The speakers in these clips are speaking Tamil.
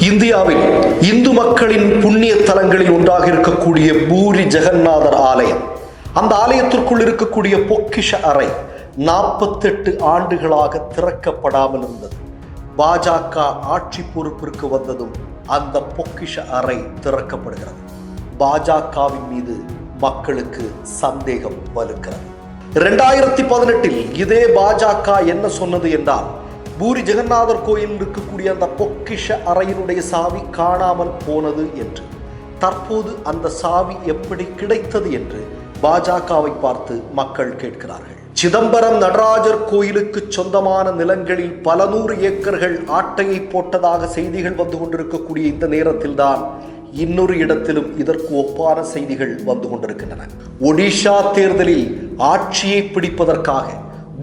இந்தியாவில் இந்து மக்களின் புண்ணிய தலங்களில் ஒன்றாக இருக்கக்கூடிய பூரி ஜெகநாதர் ஆலயம், அந்த ஆலயத்திற்குள் இருக்கக்கூடிய பொக்கிஷ அறை 48 ஆண்டுகளாக திறக்கப்படாமல் இருந்தது. பாஜக ஆட்சி பொறுப்பிற்கு வந்ததும் அந்த பொக்கிஷ அறை திறக்கப்படுகிறது. பாஜகவின் மீது மக்களுக்கு சந்தேகம் வலுக்கிறது. 2018 இதே பாஜக என்ன சொன்னது என்றால், பூரி ஜெகநாதர் கோயில் இருக்கக்கூடிய அந்த பொக்கிஷ அறையினுடைய சாவி காணாமல் போனது என்று. தற்போது அந்த சாவி எப்படி கிடைத்தது என்று பாஜகவை பார்த்து மக்கள் கேட்கிறார்கள். சிதம்பரம் நடராஜர் கோயிலுக்கு சொந்தமான நிலங்களில் பல 100 ஏக்கர்கள் ஆட்டையை போட்டதாக செய்திகள் வந்து கொண்டிருக்கக்கூடிய இந்த நேரத்தில்தான் இன்னொரு இடத்திலும் இதற்கு ஒப்பான செய்திகள் வந்து கொண்டிருக்கின்றன. ஒடிஷா தேர்தலில் ஆட்சியை பிடிப்பதற்காக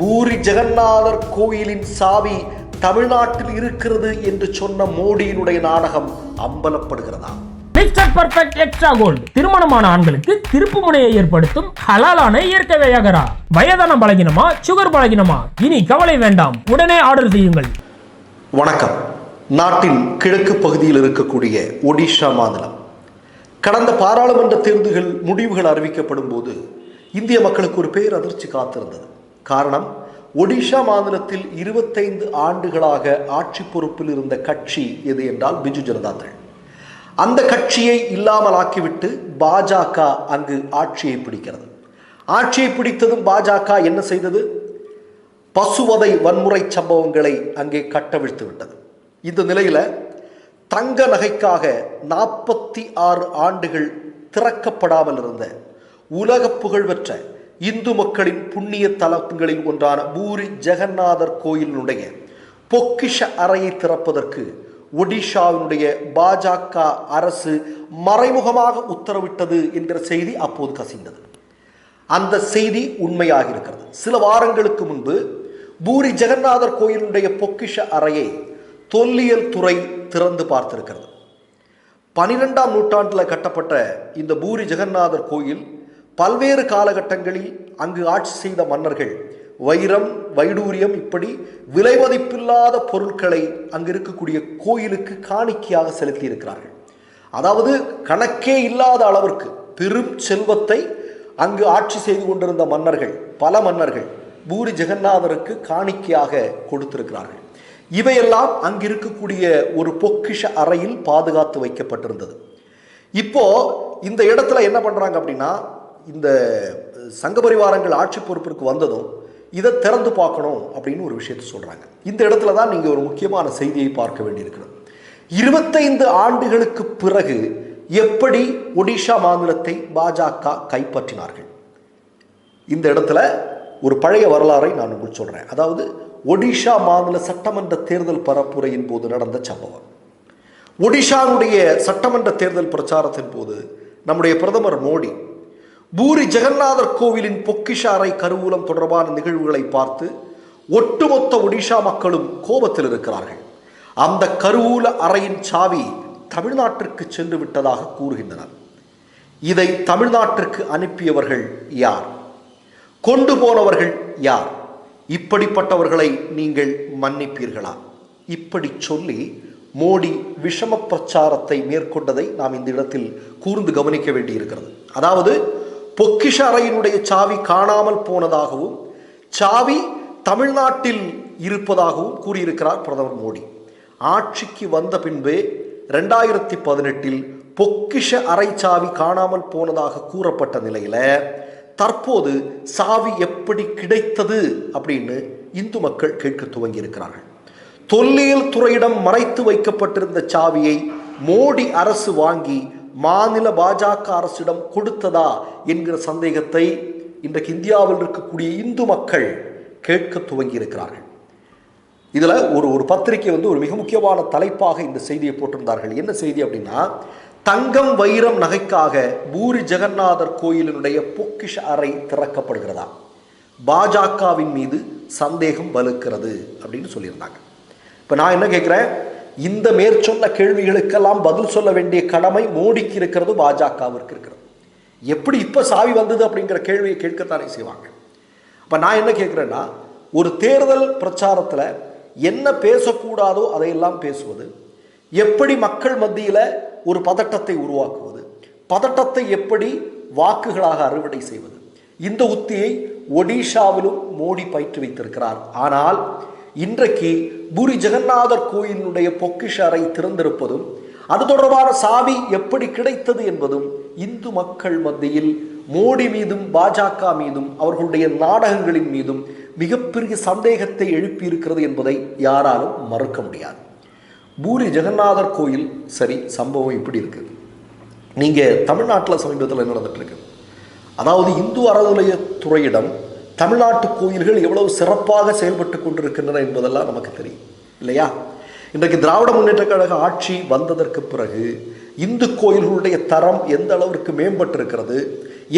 பூரி ஜெகநாதர் கோயிலின் சாவி தமிழ்நாட்டில் இருக்கிறது என்று சொன்ன மோடியினுடைய நாடகம் அம்பலப்படுகிறதா? எக்ஸ்ட்ரா கோல்டு திருமணமான ஆண்களுக்கு திருப்பு முனையை ஏற்படுத்தும் ஹலாலான இயற்கை வியாகரா. வயதானம் பழகினமா, சுகர் பழகினமா, இனி கவலை வேண்டாம், உடனே ஆர்டர் செய்யுங்கள். வணக்கம். நாட்டின் கிழக்கு பகுதியில் இருக்கக்கூடிய ஒடிஷா மாநிலம் கடந்த பாராளுமன்ற தேர்தல்கள் முடிவுகள் அறிவிக்கப்படும் போது இந்திய மக்களுக்கு ஒரு பேர் அதிர்ச்சி காத்திருந்தது. காரணம், ஒடிஷா மாநிலத்தில் 25 ஆண்டுகளாக ஆட்சி பொறுப்பில் இருந்த கட்சி எது என்றால் பிஜு ஜனதா தள். அந்த கட்சியை இல்லாமல் ஆக்கிவிட்டு பாஜக அங்கு ஆட்சியை பிடிக்கிறது. ஆட்சியை பிடித்ததும் பாஜக என்ன செய்தது? பசுவதை வன்முறை சம்பவங்களை அங்கே கட்டவிழ்த்து விட்டது. இந்த நிலையில தங்க நகைக்காக 46 ஆண்டுகள் திறக்கப்படாமல் இருந்த உலக புகழ்பெற்ற இந்து மக்களின் புண்ணிய தலங்களில் ஒன்றான பூரி ஜெகநாதர் கோயிலினுடைய பொக்கிஷ அறையை திறப்பதற்கு ஒடிஷாவினுடைய பாஜக அரசு மறைமுகமாக உத்தரவிட்டது என்கிற செய்தி அப்போது கசிந்தது. அந்த செய்தி உண்மையாக இருக்கிறது. சில வாரங்களுக்கு முன்பு பூரி ஜெகநாதர் கோயிலுடைய பொக்கிஷ அறையை தொல்லியல் துறை திறந்து பார்த்திருக்கிறது. 12ஆம் நூற்றாண்டில் கட்டப்பட்ட இந்த பூரி ஜெகநாதர் கோயில் பல்வேறு காலகட்டங்களில் அங்கு ஆட்சி செய்த மன்னர்கள் வைரம், வைடூரியம் இப்படி விலை மதிப்பில்லாத பொருட்களை அங்கு இருக்கக்கூடிய கோயிலுக்கு காணிக்கையாக செலுத்தி இருக்கிறார்கள். அதாவது கணக்கே இல்லாத அளவிற்கு பெரும் செல்வத்தை அங்கு ஆட்சி செய்து கொண்டிருந்த மன்னர்கள், பல மன்னர்கள் பூரி ஜெகநாதருக்கு காணிக்கையாக கொடுத்திருக்கிறார்கள். இவையெல்லாம் அங்கு இருக்கக்கூடிய ஒரு பொக்கிஷ அறையில் பாதுகாத்து வைக்கப்பட்டிருந்தது. இப்போ இந்த இடத்துல என்ன பண்றாங்க அப்படின்னா, இந்த சங்க பரிவாரங்கள் ஆட்சி பொறுப்பிற்கு வந்ததும் இதை திறந்து பார்க்கணும் அப்படின்னு ஒரு விஷயத்தை சொல்றாங்க. இந்த இடத்துல தான் நீங்க ஒரு முக்கியமான செய்தியை பார்க்க வேண்டியிருக்கிறது. 25 ஆண்டுகளுக்கு பிறகு எப்படி ஒடிஷா மாநிலத்தை பாஜக கைப்பற்றினார்கள்? இந்த இடத்துல ஒரு பழைய வரலாறை நான் உங்களுக்கு சொல்றேன். அதாவது ஒடிஷா மாநில சட்டமன்ற தேர்தல் பரப்புரையின் போது நடந்த சம்பவம். ஒடிஷாவுடைய சட்டமன்ற தேர்தல் பிரச்சாரத்தின் போது நம்முடைய பிரதமர் மோடி பூரி ஜெகநாதர் கோவிலின் பொக்கிஷ அறை கருவூலம் தொடர்பான நிகழ்வுகளை பார்த்து ஒட்டுமொத்த ஒடிஷா மக்களும் கோபத்தில் இருக்கிறார்கள். அந்த கருவூல அறையின் சாவி தமிழ்நாட்டிற்கு சென்று விட்டதாக கூறுகின்றனர். இதை தமிழ்நாட்டிற்கு அனுப்பியவர்கள் யார்? கொண்டு போனவர்கள் யார்? இப்படிப்பட்டவர்களை நீங்கள் மன்னிப்பீர்களா? இப்படி சொல்லி மோடி விஷம பிரச்சாரத்தை மேற்கொண்டதை நாம் இந்த இடத்தில் கூர்ந்து கவனிக்க வேண்டியிருக்கிறது. அதாவது பொக்கிஷ அறையினுடைய சாவி காணாமல் போனதாகவும் சாவி தமிழ்நாட்டில் இருப்பதாகவும் கூறியிருக்கிறார் பிரதமர் மோடி. ஆட்சிக்கு வந்த பின்பே 2018 பொக்கிஷ அறை சாவி காணாமல் போனதாக கூறப்பட்ட நிலையில தற்போது சாவி எப்படி கிடைத்தது அப்படின்னு இந்து மக்கள் கேட்க துவங்கி இருக்கிறார்கள். தொல்லியல் துறையிடம் மறைத்து வைக்கப்பட்டிருந்த சாவியை மோடி அரசு வாங்கி மாநில பாஜக அரசிடம் கொடுத்ததா என்கிற சந்தேகத்தை இன்றைக்கு இந்தியாவில் இருக்கக்கூடிய இந்து மக்கள் கேட்க துவங்கி இருக்கிறார்கள். இதுல ஒரு பத்திரிகை ஒரு மிக முக்கியமான தலைப்பாக இந்த செய்தியை போட்டிருந்தார்கள். என்ன செய்தி அப்படின்னா, தங்கம் வைரம் நகைக்காக பூரி ஜெகநாதர் கோயிலினுடைய பொக்கிஷ அறை திறக்கப்படுகிறதா, பாஜகவின் மீது சந்தேகம் வலுக்கிறது அப்படின்னு சொல்லியிருந்தாங்க. இப்ப நான் என்ன கேட்கிறேன், இந்த மேற்சொன்ன கேள்விகளுக்கெல்லாம் பதில் சொல்ல வேண்டிய கடமை மோடிக்கு இருக்கிறது, பாஜகவிற்கு இருக்கிறது. எப்படி இப்ப சாவி வந்தது அப்படிங்கிற கேள்வியை கேட்கத்தானே செய்வாங்க. அப்ப நான் என்ன கேட்கிறேன்னா, ஒரு தேர்தல் பிரச்சாரத்தில் என்ன பேசக்கூடாதோ அதையெல்லாம் பேசுவது, எப்படி மக்கள் மத்தியில் ஒரு பதட்டத்தை உருவாக்குவது, பதட்டத்தை எப்படி வாக்குகளாக அறுவடை செய்வது, இந்த உத்தியை ஒடிஷாவிலும் மோடி பயிற்று வைத்திருக்கிறார். ஆனால் இன்றைக்கு பூரி ஜெகநாதர் கோயிலுடைய பொக்கிஷ அறை திறந்திருப்பதும் அது தொடர்பான சாவி எப்படி கிடைத்தது என்பதும் இந்து மக்கள் மத்தியில் மோடி மீதும் பாஜக மீதும் அவர்களுடைய நாடகங்களின் மீதும் மிகப்பெரிய சந்தேகத்தை எழுப்பியிருக்கிறது என்பதை யாராலும் மறுக்க முடியாது. பூரி ஜெகநாதர் கோயில் சரி, சம்பவம் இப்படி இருக்கு. நீங்கள் தமிழ்நாட்டில் சமீபத்தில் என்ன நடந்துட்டு இருக்கு, அதாவது இந்து அறநிலையத்துறையிடம் தமிழ்நாட்டு கோயில்கள் எவ்வளவு சிறப்பாக செயல்பட்டு கொண்டிருக்கின்றன என்பதெல்லாம் நமக்கு தெரியும் இல்லையா? இன்றைக்கு திராவிட முன்னேற்ற கழக ஆட்சி வந்ததற்கு பிறகு இந்து கோயில்களுடைய தரம் எந்த அளவிற்கு மேம்பட்டிருக்கிறது,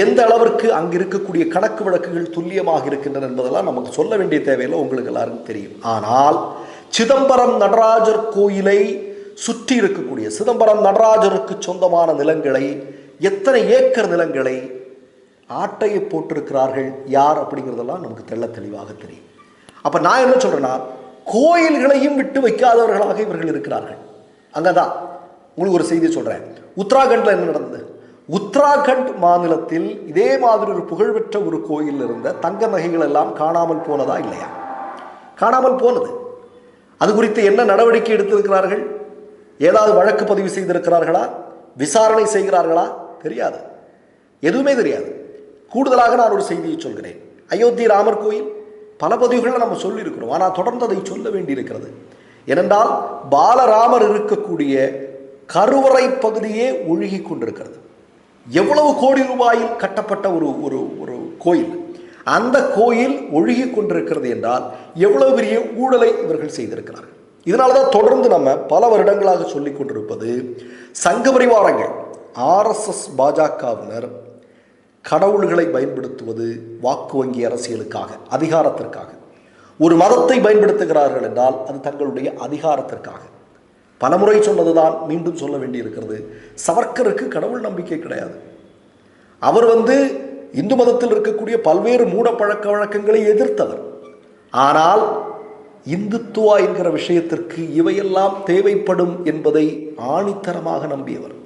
எந்த அளவிற்கு அங்கு இருக்கக்கூடிய கணக்கு வழக்குகள் துல்லியமாக இருக்கின்றன என்பதெல்லாம் நமக்கு சொல்ல வேண்டிய தேவையில்லை, உங்களுக்கு எல்லாருக்கும் தெரியும். ஆனால் சிதம்பரம் நடராஜர் கோயிலை சுற்றி இருக்கக்கூடிய சிதம்பரம் நடராஜருக்கு சொந்தமான நிலங்களை, எத்தனை ஏக்கர் நிலங்களை ஆட்டையை போட்டிருக்கிறார்கள் யார் அப்படிங்கிறதெல்லாம் நமக்கு தெள்ள தெளிவாக தெரியும். அப்ப நான் என்ன சொல்றேன்னா, கோயில்களையும் விட்டு வைக்காதவர்களாக இவர்கள் இருக்கிறார்கள். அங்கதான் உங்களுக்கு ஒரு செய்தி சொல்றேன். உத்தராகண்ட்ல என்ன நடந்தது? உத்தராகண்ட் மாநிலத்தில் இதே மாதிரி ஒரு புகழ்பெற்ற ஒரு கோயில் இருந்த தங்க நகைகள் எல்லாம் காணாமல் போனதா இல்லையா? காணாமல் போனது. அது குறித்து என்ன நடவடிக்கை எடுத்திருக்கிறார்கள்? ஏதாவது வழக்கு பதிவு செய்திருக்கிறார்களா? விசாரணை செய்கிறார்களா? தெரியாது, எதுவுமே தெரியாது. கூடுதலாக நான் ஒரு செய்தியை சொல்கிறேன். அயோத்தி ராமர் கோயில் பல பதிவுகளை நம்ம சொல்லியிருக்கிறோம், ஆனால் தொடர்ந்து அதை சொல்ல வேண்டியிருக்கிறது. ஏனென்றால் பாலராமர் இருக்கக்கூடிய கருவறை பகுதியே ஒழுகி கொண்டிருக்கிறது. எவ்வளவு கோடி ரூபாயில் கட்டப்பட்ட ஒரு ஒரு ஒரு கோயில், அந்த கோயில் ஒழுகி கொண்டிருக்கிறது என்றால் எவ்வளவு பெரிய ஊழலை இவர்கள் செய்திருக்கிறார்கள். இதனாலதான் தொடர்ந்து நம்ம பல வருடங்களாக சொல்லிக் கொண்டிருப்பது, சங்க பரிவாரங்கள் RSS பாஜகவினர் கடவுள்களை பயன்படுத்துவது வாக்கு வங்கி அரசியலுக்காக, அதிகாரத்திற்காக. ஒரு மதத்தை பயன்படுத்துகிறார்கள் என்றால் அது தங்களுடைய அதிகாரத்திற்காக. பலமுறை சொன்னதுதான் மீண்டும் சொல்ல வேண்டியிருக்கிறது. சவர்க்கருக்கு கடவுள் நம்பிக்கை கிடையாது. அவர் இந்து மதத்தில் இருக்கக்கூடிய பல்வேறு மூட பழக்க வழக்கங்களை எதிர்த்தவர். ஆனால் இந்துத்துவா என்கிற விஷயத்திற்கு இவையெல்லாம் தேவைப்படும் என்பதை ஆணித்தரமாக நம்பியவர்.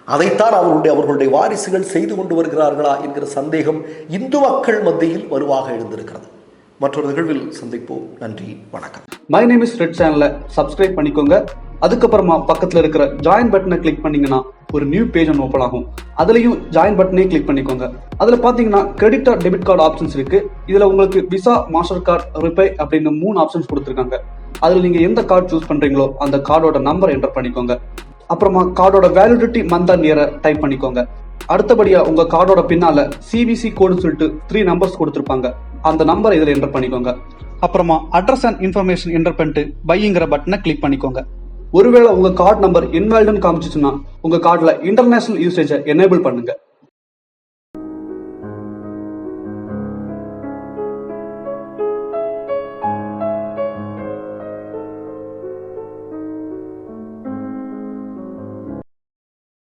அதைத்தான் அவர்களுடைய வாரிசுகள் செய்து கொண்டு வருகிறார்களா என்கிற சந்தேகம் இந்து மக்கள் மத்தியில் வலுவாக எழுந்திருக்கிறது. மற்றொரு நிகழ்வில் சந்திப்போம். நன்றி, வணக்கம். மை நேம் இஸ் ரெட் சேனலை சப்ஸ்கிரைப் பண்ணிக்கோங்க. அதுக்கப்புறமா பக்கத்துல இருக்கிற ஜாயின் பட்டனை கிளிக் பண்ணீங்கன்னா ஒரு நியூ பேஜ் ஒன்று ஓப்பன் ஆகும். அதுலயும் ஜாயின் பட்டனே கிளிக் பண்ணிக்கோங்க. அதுல பாத்தீங்கன்னா credit R debit card options இருக்கு. இதுல உங்களுக்கு விசா, மாஸ்டர் கார்டு, ரிப்பே அப்படின்னு 3 ஆப்ஷன்ஸ் கொடுத்துருக்காங்க. அதுல நீங்க எந்த கார்டு சூஸ் பண்றீங்களோ அந்த கார்டோட நம்பர் என்டர் பண்ணிக்கோங்க. அப்புறமா கார்டோட வேலிடிட்டி மந்த் அண்ட் இயரை டைப் பண்ணிக்கோங்க. அடுத்தபடியா உங்க கார்டோட பின்னால CVC கோடுன்னு சொல்லிட்டு 3 நம்பர்ஸ் கொடுத்துருப்பாங்க. அந்த நம்பரை இதுல என்டர் பண்ணிக்கோங்க. அப்புறமா அட்ரஸ் அண்ட் இன்ஃபர்மேஷன் என்டர் பண்ணிட்டு பைங்கிற பட்டனை கிளிக் பண்ணிக்கோங்க. ஒருவேளை உங்க கார்டு நம்பர் இன்வாலிட்னு காமிச்சிச்சுன்னா உங்க கார்டுல இன்டர்நேஷனல் யூசேஜை எனேபிள் பண்ணுங்க.